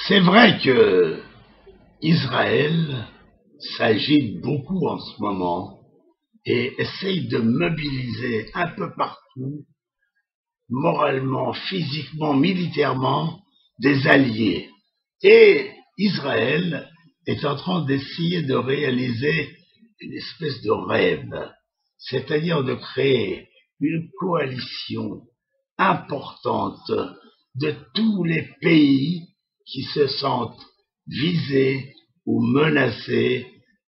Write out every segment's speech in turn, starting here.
C'est vrai que Israël s'agite beaucoup en ce moment et essaye de mobiliser un peu partout, moralement, physiquement, militairement, des alliés. Et Israël est en train d'essayer de réaliser une espèce de rêve, c'est-à-dire de créer une coalition importante de tous les pays qui se sentent visés ou menacés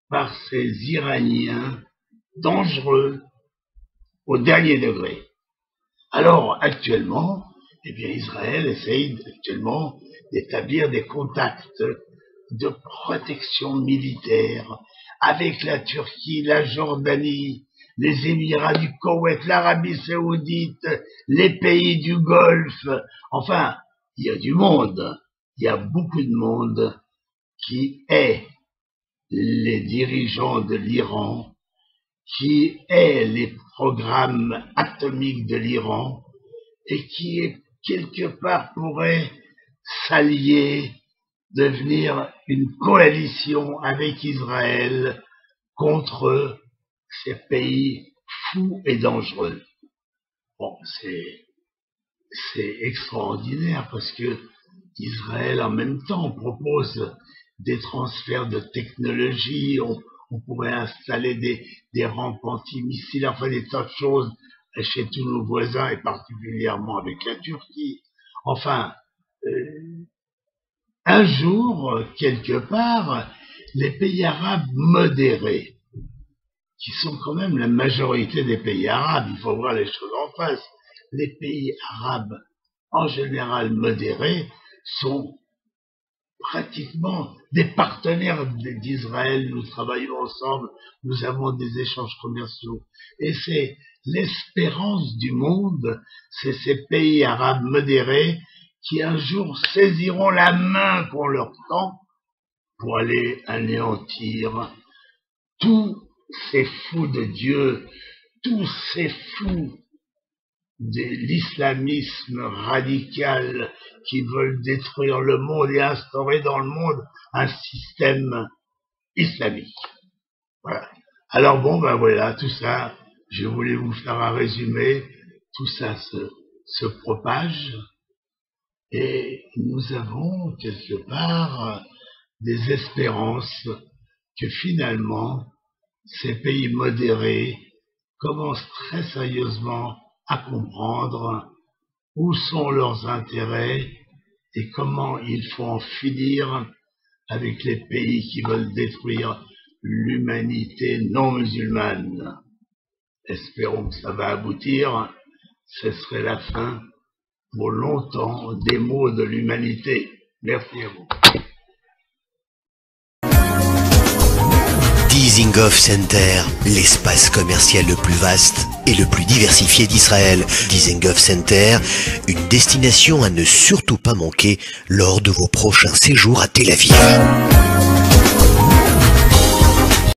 par ces Iraniens dangereux au dernier degré. Alors, actuellement, Israël essaye actuellement d'établir des contacts de protection militaire avec la Turquie, la Jordanie, les Émirats du Koweït, l'Arabie Saoudite, les pays du Golfe. Enfin, il y a du monde, il y a beaucoup de monde qui est les dirigeants de l'Iran, qui est les programmes atomiques de l'Iran et qui, quelque part, pourrait s'allier, devenir une coalition avec Israël contre ces pays fous et dangereux. Bon, c'est extraordinaire parce que Israël, en même temps, propose des transferts de technologie, on pourrait installer des rampes antimissiles, enfin des tas de choses chez tous nos voisins et particulièrement avec la Turquie. Enfin, un jour, quelque part, les pays arabes modérés, qui sont quand même la majorité des pays arabes, il faut voir les choses en face, les pays arabes, en général modérés, sont pratiquement des partenaires d'Israël. Nous travaillons ensemble, nous avons des échanges commerciaux. Et c'est l'espérance du monde, c'est ces pays arabes modérés qui un jour saisiront la main qu'on leur tend pour aller anéantir tous ces fous de Dieu, tous ces fous de l'islamisme radical qui veulent détruire le monde et instaurer dans le monde un système islamique. Voilà. Alors bon, ben voilà, tout ça, je voulais vous faire un résumé, tout ça se propage et nous avons quelque part des espérances que finalement ces pays modérés commencent très sérieusement à comprendre où sont leurs intérêts et comment il faut en finir avec les pays qui veulent détruire l'humanité non musulmane. Espérons que ça va aboutir. Ce serait la fin pour longtemps des maux de l'humanité. Merci à vous. Dizengoff Center, l'espace commercial le plus vaste et le plus diversifié d'Israël. Dizengoff Center, une destination à ne surtout pas manquer lors de vos prochains séjours à Tel Aviv.